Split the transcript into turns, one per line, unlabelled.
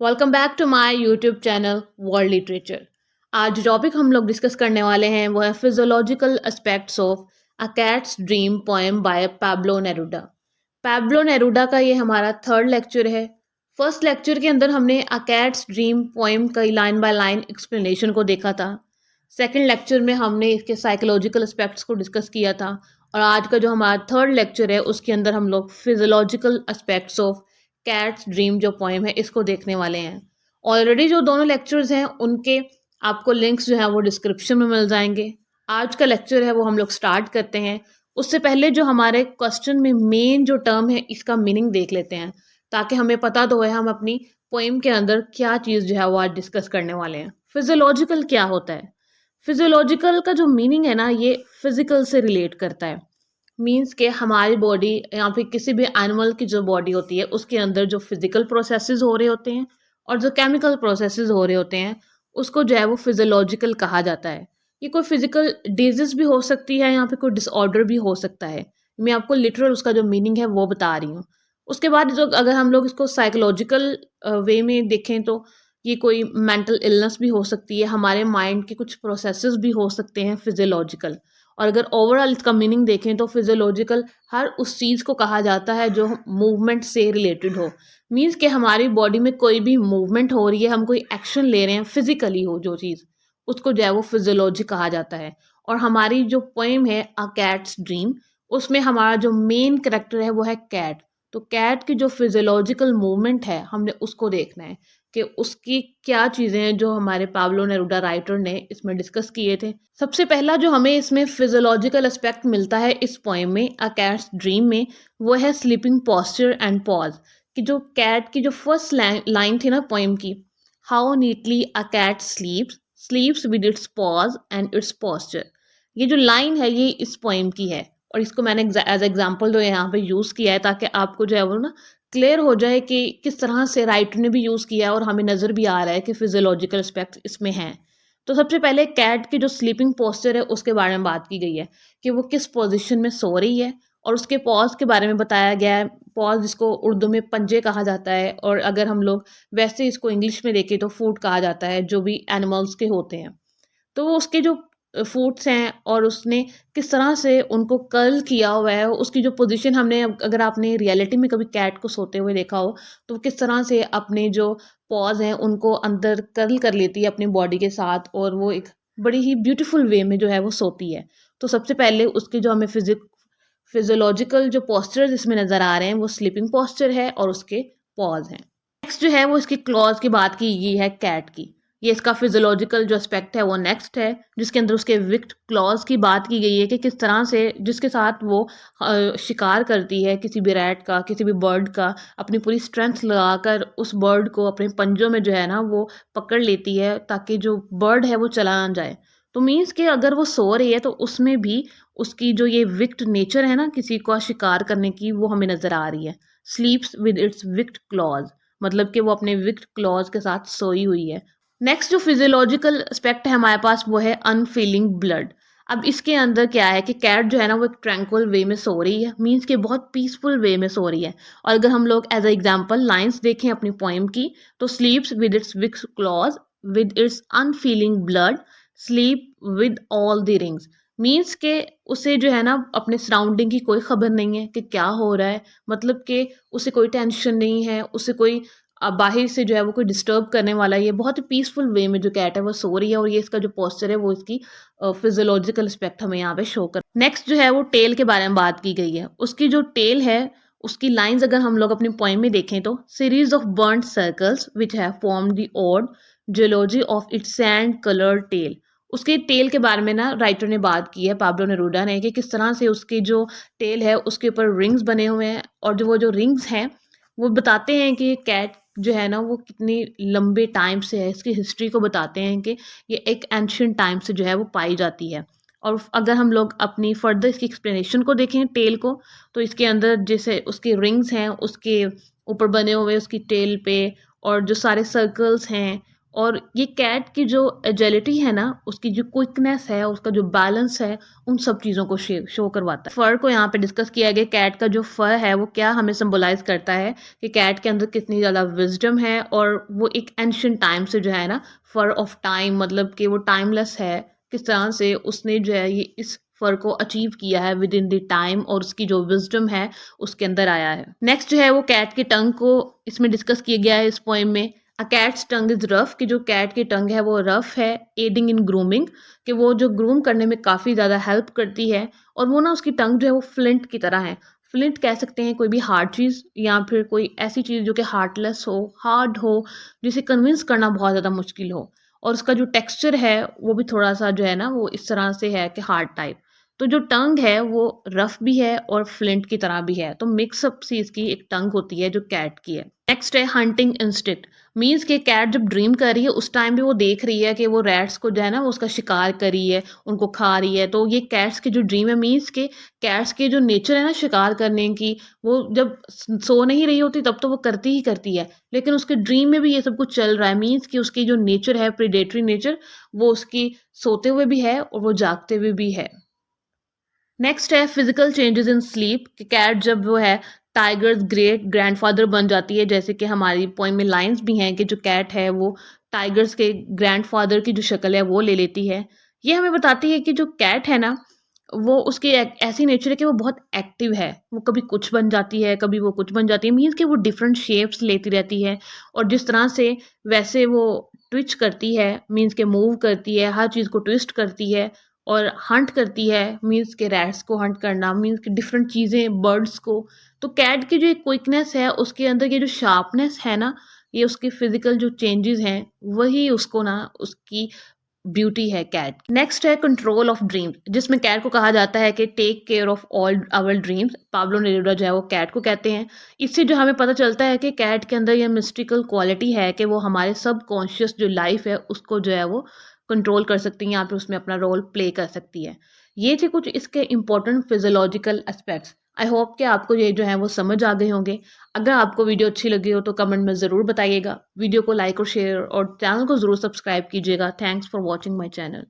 Welcome back to my YouTube channel world literature. आज जो topic हम लोग डिस्कस करने वाले हैं वो है physiological aspects of a cat's dream poem by Pablo Neruda. Pablo Neruda का ये हमारा थर्ड लेक्चर है। फर्स्ट लेक्चर के अंदर हमने अ कैट्स ड्रीम पोएम का लाइन बाय लाइन एक्सप्लेनेशन को देखा था। सेकंड लेक्चर में हमने इसके साइकोलॉजिकल एस्पेक्ट्स को डिस्कस किया था और आज का जो हमारा थर्ड लेक्चर है उसके अंदर हम लोग physiological aspects of cats dream जो पोएम है इसको देखने वाले हैं। ऑलरेडी जो दोनों लेक्चर्स हैं उनके आपको लिंक्स जो है वो डिस्क्रिप्शन में मिल जाएंगे। आज का लेक्चर है वो हम लोग स्टार्ट करते हैं। उससे पहले जो हमारे क्वेश्चन में मेन जो टर्म है इसका मीनिंग देख लेते हैं ताकि हमें पता तो है हम अपनी पोएम के अंदर क्या चीज़ जो है वो आज डिस्कस करने वाले हैं। फिजियोलॉजिकल क्या होता है? फिजियोलॉजिकल का जो मीनिंग है ना ये फिजिकल से रिलेट करता है। मीन्स के हमारी बॉडी या फिर किसी भी एनिमल की जो बॉडी होती है उसके अंदर जो फिजिकल प्रोसेसेस हो रहे होते हैं और जो केमिकल प्रोसेसेस हो रहे होते हैं उसको जो है वो फिजियोलॉजिकल कहा जाता है। ये कोई फिजिकल डिजीज भी हो सकती है या फिर कोई डिसऑर्डर भी हो सकता है। मैं आपको लिटरल उसका जो मीनिंग है वो बता रही हूँ। उसके बाद जो अगर हम लोग इसको साइकोलॉजिकल वे में देखें तो ये कोई मेंटल इलनेस भी हो सकती है, हमारे माइंड के कुछ प्रोसेसेस भी हो सकते हैं फिजियोलॉजिकल। और अगर ओवरऑल इसका मीनिंग देखें तो फिजियोलॉजिकल हर उस चीज़ को कहा जाता है जो मूवमेंट से रिलेटेड हो। मीन्स कि हमारी बॉडी में कोई भी मूवमेंट हो रही है, हम कोई एक्शन ले रहे हैं फिजिकली हो जो चीज़, उसको जो है वो फिजियोलॉजी कहा जाता है। और हमारी जो पोएम है अ कैट्स ड्रीम, उसमें हमारा जो मेन करेक्टर है वो है कैट। तो कैट की जो फिजियोलॉजिकल मूवमेंट है हमने उसको देखना है कि उसकी क्या चीज़ें हैं जो हमारे पाब्लो नेरूडा राइटर ने इसमें डिस्कस किए थे। सबसे पहला जो हमें इसमें फिजियोलॉजिकल एस्पेक्ट मिलता है इस पोएम में अ कैट्स ड्रीम में वो है स्लीपिंग पॉस्चर एंड पॉज। कि जो कैट की जो फर्स्ट लाइन थी ना पोएम की, how neatly a cat sleeps sleeps with its paws and its posture. ये जो लाइन है ये इस पोएम की है और इसको मैंने एज एग्जाम्पल जो यहाँ पे यूज़ किया है ताकि आपको जो है वो ना क्लियर हो जाए कि किस तरह से राइटर ने भी यूज़ किया है और हमें नज़र भी आ रहा है कि फिजियोलॉजिकल एस्पेक्ट इसमें हैं। तो सबसे पहले कैट की जो स्लीपिंग पोस्चर है उसके बारे में बात की गई है कि वो किस पोजीशन में सो रही है और उसके पॉज के बारे में बताया गया है। पॉज जिसको उर्दू में पंजे कहा जाता है और अगर हम लोग वैसे इसको इंग्लिश में देखें तो फूट कहा जाता है जो भी एनिमल्स के होते हैं। तो वो उसके जो फूट्स हैं और उसने किस तरह से उनको कर्ल किया हुआ है, उसकी जो पोजीशन हमने अगर आपने रियलिटी में कभी कैट को सोते हुए देखा हो तो किस तरह से अपने जो पॉज हैं उनको अंदर कर्ल कर लेती है अपनी बॉडी के साथ और वो एक बड़ी ही ब्यूटीफुल वे में जो है वो सोती है। तो सबसे पहले उसके जो हमें फिजियोलॉजिकल जो पोस्चर्स इसमें नज़र आ रहे हैं वो स्लीपिंग पोस्चर है और उसके पॉज हैं। नेक्स्ट जो है वो इसकी क्लॉज की बात की गई है कैट की। ये इसका फिजियोलॉजिकल जो एस्पेक्ट है वो नेक्स्ट है जिसके अंदर उसके विक्ट क्लॉज की बात की गई है कि किस तरह से जिसके साथ वो शिकार करती है किसी भी रैट का, किसी भी बर्ड का, अपनी पूरी स्ट्रेंथ लगाकर उस बर्ड को अपने पंजों में जो है ना वो पकड़ लेती है ताकि जो बर्ड है वो चला ना जाए। तो मीन्स कि अगर वो सो रही है तो उसमें भी उसकी जो ये विक्ट नेचर है ना किसी का शिकार करने की वो हमें नज़र आ रही है। स्लीप्स विद इट्स विक्ट क्लॉज, मतलब कि वो अपने विक्ट क्लॉज के साथ सोई हुई है। नेक्स्ट जो फिजियोलॉजिकल एस्पेक्ट है हमारे पास वो है अनफीलिंग ब्लड। अब इसके अंदर क्या है कि कैट जो है ना वो एक ट्रैंक्विल वे में सो रही है, मीन्स कि बहुत पीसफुल वे में सो रही है। और अगर हम लोग एज अ एग्जांपल लाइंस देखें अपनी पोएम की तो sleeps with its wicked claws with its unfeeling blood sleep with all the rings. Means के उसे जो है ना अपने सराउंडिंग की कोई खबर नहीं है कि क्या हो रहा है, मतलब कि उसे कोई टेंशन नहीं है, उसे कोई बाहर से जो है वो कोई डिस्टर्ब करने वाला है। ये बहुत ही पीसफुल वे में जो कैट है वो सो रही है और ये इसका जो पोस्चर है वो इसकी फिजियोलॉजिकल एस्पेक्ट हमें यहाँ पे शो कर। नेक्स्ट जो है वो टेल के बारे में बात की गई है। उसकी जो टेल है उसकी लाइंस अगर हम लोग अपनी पोएम में देखें तो series of burned circles which have formed the odd geology of its sand colour tail. उसके टेल के बारे में ना राइटर ने बात की है पाब्लो नेरूडा ने कि किस तरह से उसकी जो टेल है उसके ऊपर रिंग्स बने हुए हैं और जो वो जो रिंग्स हैं वो बताते हैं कि कैट जो है ना वो कितनी लंबे टाइम से है, इसकी हिस्ट्री को बताते हैं कि ये एक एंशियंट टाइम से जो है वो पाई जाती है। और अगर हम लोग अपनी फर्दर इसकी एक्सप्लेनेशन को देखें टेल को तो इसके अंदर जैसे उसके रिंग्स हैं उसके ऊपर बने हुए उसकी टेल पे और जो सारे सर्कल्स हैं और ये कैट की जो एजिलिटी है ना, उसकी जो क्विकनेस है, उसका जो बैलेंस है, उन सब चीज़ों को शो करवाता है। फर को यहाँ पे डिस्कस किया गया, कैट का जो फर है वो क्या हमें सिंबलाइज करता है कि कैट के अंदर कितनी ज़्यादा विजडम है, और वो एक एंशिएंट टाइम से जो है ना, फर ऑफ टाइम, मतलब कि वो टाइमलेस है, किस तरह से उसने जो है ये इस फर को अचीव किया है विद इन द टाइम, और उसकी जो विजडम है उसके अंदर आया है। नेक्स्ट जो है वो कैट के टंग को इसमें डिस्कस किया गया है इस पोएम में। अ कैट्स टंग इज रफ, कि जो कैट की टंग है वो रफ है, एडिंग इन ग्रूमिंग, कि वो जो ग्रूम करने में काफ़ी ज़्यादा हेल्प करती है, और वो ना उसकी टंग जो है वो फ्लिंट की तरह है। फ्लिंट कह सकते हैं कोई भी हार्ड चीज़, या फिर कोई ऐसी चीज़ जो कि हार्टलेस हो, हार्ड हो, जिसे कन्विंस करना बहुत ज़्यादा मुश्किल हो, और उसका जो टेक्सचर है वो भी थोड़ा सा जो है ना वो इस तरह से है कि हार्ड टाइप। तो जो टंग है वो रफ भी है और फ्लिंट की तरह भी है, तो मिक्सअप सी इसकी एक टंग होती है जो कैट की है। नेक्स्ट है हंटिंग इंस्टिंक्ट, मीन्स कि कैट जब ड्रीम कर रही है उस टाइम भी वो देख रही है कि वो रैट्स को जो है ना वो उसका शिकार कर रही है, उनको खा रही है। तो ये कैट्स की जो ड्रीम है, मीन्स के कैट्स के जो नेचर है ना शिकार करने की, वो जब सो नहीं रही होती तब तो वो करती ही करती है, लेकिन उसके ड्रीम में भी ये सब कुछ चल रहा है। मीन्स कि उसकी जो नेचर है, प्रीडेटरी नेचर, वो उसकी सोते हुए भी है और वो जागते हुए भी है। नेक्स्ट है फिजिकल चेंजेस इन स्लीप, कि कैट जब वो है टाइगर्स ग्रेट ग्रैंडफादर बन जाती है, जैसे कि हमारी पोएम में लाइंस भी हैं कि जो कैट है वो टाइगर्स के ग्रैंडफादर की जो शक्ल है वो ले लेती है। ये हमें बताती है कि जो कैट है ना, वो उसकी एक ऐसी नेचर है कि वो बहुत एक्टिव है, वो कभी कुछ बन जाती है, कभी वो कुछ बन जाती है, मीन्स कि वो डिफरेंट शेप्स लेती रहती है, और जिस तरह से वैसे वो ट्विच करती है, मीन्स के मूव करती है, हर चीज़ को ट्विस्ट करती है, और हंट करती है, मीन्स के रैट्स को हंट करना, मीन्स कि डिफरेंट चीज़ें, बर्ड्स को। तो कैट की जो एक क्विकनेस है, उसके अंदर की जो शार्पनेस है ना, ये उसके फिजिकल जो चेंजेस हैं, वही उसको ना उसकी ब्यूटी है कैट। नेक्स्ट है कंट्रोल ऑफ ड्रीम्स, जिसमें कैट को कहा जाता है कि take care of all our dreams. Pablo Neruda जो है वो कैट को कहते हैं। इससे जो हमें पता चलता है कि कैट के अंदर ये मिस्टिकल क्वालिटी है कि वो हमारे सब कॉन्शियस जो लाइफ है उसको जो है वो कंट्रोल कर सकती है, यहाँ पे उसमें अपना रोल प्ले कर सकती है। ये थे कुछ इसके important physiological aspects. I hope कि आपको ये जो है वो समझ आ गए होंगे। अगर आपको वीडियो अच्छी लगी हो तो कमेंट में ज़रूर बताइएगा। वीडियो को लाइक और शेयर और चैनल को ज़रूर सब्सक्राइब कीजिएगा। Thanks for watching my channel.